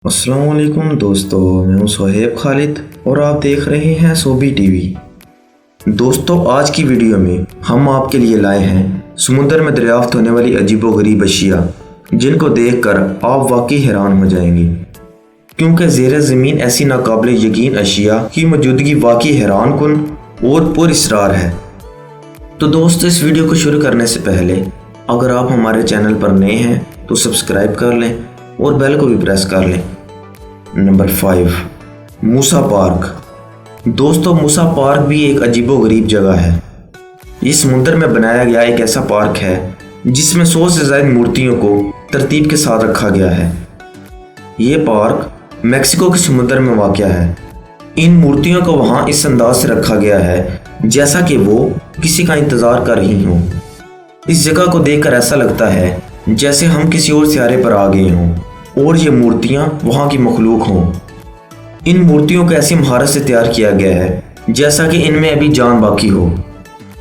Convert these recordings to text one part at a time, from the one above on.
अस्सलाम वालेकुम दोस्तों, मैं हूं सोहेब खालिद और आप देख रहे हैं सोबी टीवी। दोस्तों, आज की वीडियो में हम आपके लिए लाए हैं समुद्र में दरियाफ्त होने वाली अजीबोगरीब अशिया, जिनको देखकर आप वाकई हैरान हो जाएंगे, क्योंकि ज़ेरे ज़मीन ऐसी नाकाबिले यकीन अशिया की मौजूदगी वाकई हैरान कुन और पुरअसरार है। तो दोस्तों, इस वीडियो को शुरू करने से पहले अगर आप हमारे चैनल पर नए हैं तो सब्सक्राइब कर लें और बेल को भी प्रेस कर लें। नंबर 5, मूसा पार्क। दोस्तों, मूसा पार्क भी एक अजीबोगरीब जगह है। ये समुद्र में बनाया गया एक ऐसा पार्क है जिसमें 100 से ज़्यादा मूर्तियों को तरतीब के साथ रखा गया है। ये पार्क मैक्सिको के समुद्र में वाक़या है। इन मूर्तियों को वहाँ इस अंदाज से रखा गया है जैसा कि वो किसी का इंतज़ार कर रही हों। इस जगह को देखकर ऐसा लगता है जैसे हम किसी और सियारे पर आ गए हों और ये मूर्तियाँ वहाँ की मखलूक हों। इन मूर्तियों को ऐसी महारत से तैयार किया गया है जैसा कि इनमें अभी जान बाकी हो।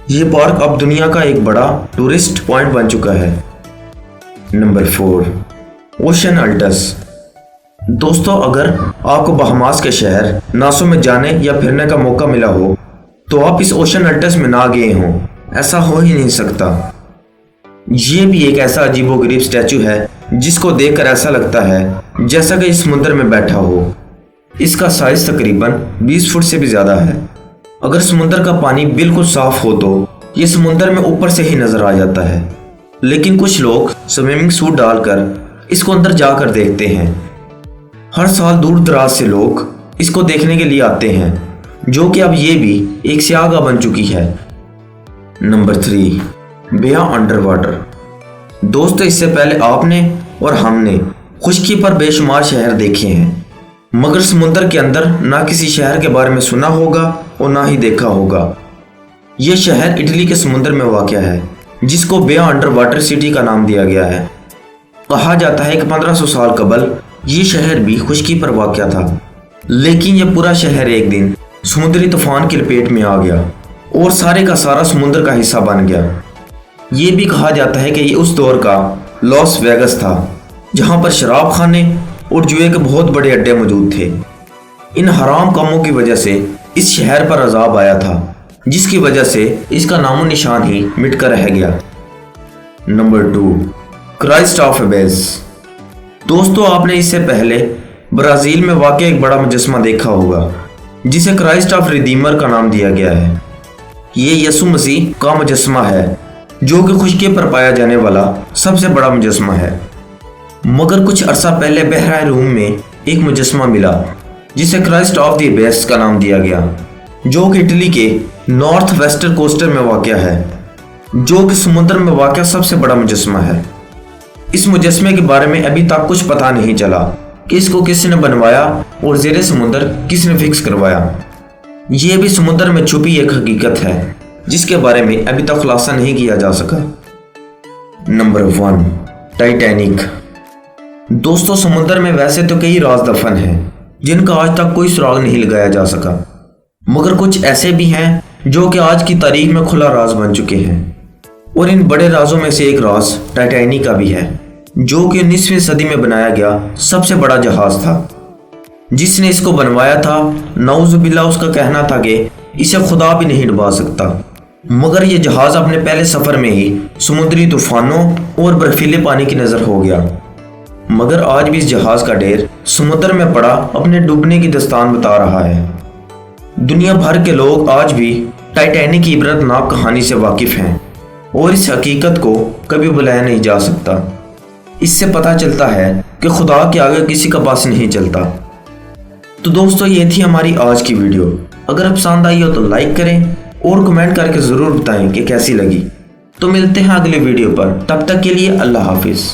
ये पार्क अब दुनिया का एक बड़ा टूरिस्ट पॉइंट बन चुका है। Number 4, ocean Altis. दोस्तों, अगर आपको बहामास के शहर नासो में जाने या फिरने का मौका मिला हो तो आप इस ओशन अल्टस में ना गए हों, ऐसा हो ही नहीं सकता। ये भी एक ऐसा अजीबोगरीब स्टैचू है जिसको देखकर ऐसा लगता है जैसा कि इस समुद्र में बैठा हो। इसका साइज तकरीबन 20 फुट से भी ज़्यादा है। अगर समुद्र का पानी बिल्कुल साफ हो तो ये समुद्र में ऊपर से ही नज़र आ जाता है, लेकिन कुछ लोग स्विमिंग सूट डालकर इसको अंदर जाकर देखते हैं। हर साल दूर दराज से लोग इसको देखने के लिए आते हैं, जो कि अब ये भी एक सियाहगाह बन चुकी है। नंबर 3, बेया अंडर वाटर। दोस्तों, इससे पहले आपने और हमने खुश्की पर बेशुमार शहर देखे हैं, मगर समुद्र के अंदर ना किसी शहर के बारे में सुना होगा और ना ही देखा होगा। यह शहर इटली के समुद्र में वाक़या है, जिसको बेया अंडर वाटर सिटी का नाम दिया गया है। कहा जाता है कि 1500 साल कबल ये शहर भी खुश्की पर वाक़या था, लेकिन यह पूरा शहर एक दिन समुद्री तूफान की लपेट में आ गया और सारे का सारा समुद्र का हिस्सा बन गया। ये भी कहा जाता है कि ये उस दौर का लॉस वेगस था, जहाँ पर शराब खाने और जुए के बहुत बड़े अड्डे मौजूद थे। इन हराम कामों की वजह से इस शहर पर अजाब आया था, जिसकी वजह से इसका नामो निशान ही मिट कर रह गया। Number 2, Christ of Abyss. दोस्तों, आपने इससे पहले ब्राज़ील में वाक़ एक बड़ा मुजस्मा देखा होगा जिसे क्राइस्ट ऑफ रिडीमर का नाम दिया गया है। ये यसु मसीह का मुजस्मा है, जो कि खुश्की पर पाया जाने वाला सबसे बड़ा मुजस्मा है। मगर कुछ अरसा पहले बहरा रूम में एक मुजस्मा मिला जिसे क्राइस्ट ऑफ द एबेस का नाम दिया गया, जो कि इटली के नॉर्थ वेस्टर्न कोस्टर में वाक़या है, जो कि समुद्र में वाक़या सबसे बड़ा मुजस्मा है। इस मुजस्मे के बारे में अभी तक कुछ पता नहीं चला कि इसको किसने बनवाया और ज़ेरे समुद्र किसने फिक्स करवाया। ये भी समुद्र में छुपी एक हकीकत है जिसके बारे में अभी तक खुलासा नहीं किया जा सका। Number 1, Titanic. दोस्तों, समुद्र में वैसे तो कई राज दफन हैं जिनका आज तक कोई सुराग नहीं लगाया जा सका, मगर कुछ ऐसे भी हैं जो कि आज की तारीख में खुला राज बन चुके हैं। और इन बड़े राजों में से एक राज टाइटैनिक का भी है, जो कि 19वीं सदी में बनाया गया सबसे बड़ा जहाज था। जिसने इसको बनवाया था, नाउजुबिल्लाह, उसका कहना था कि इसे खुदा भी नहीं डुबा सकता, मगर यह जहाज अपने पहले सफर में ही समुद्री तूफानों और बर्फीले पानी की नजर हो गया। मगर आज भी इस जहाज का ढेर समुद्र में पड़ा अपने डूबने की दास्तान बता रहा है। दुनिया भर के लोग आज भी टाइटैनिक की इबरतनाक कहानी से वाकिफ हैं और इस हकीकत को कभी भुलाया नहीं जा सकता। इससे पता चलता है कि खुदा के आगे किसी का बस नहीं चलता। तो दोस्तों, ये थी हमारी आज की वीडियो। अगर पसंद आई हो तो लाइक करें और कमेंट करके ज़रूर बताएं कि कैसी लगी। तो मिलते हैं अगले वीडियो पर, तब तक के लिए अल्लाह हाफिज़।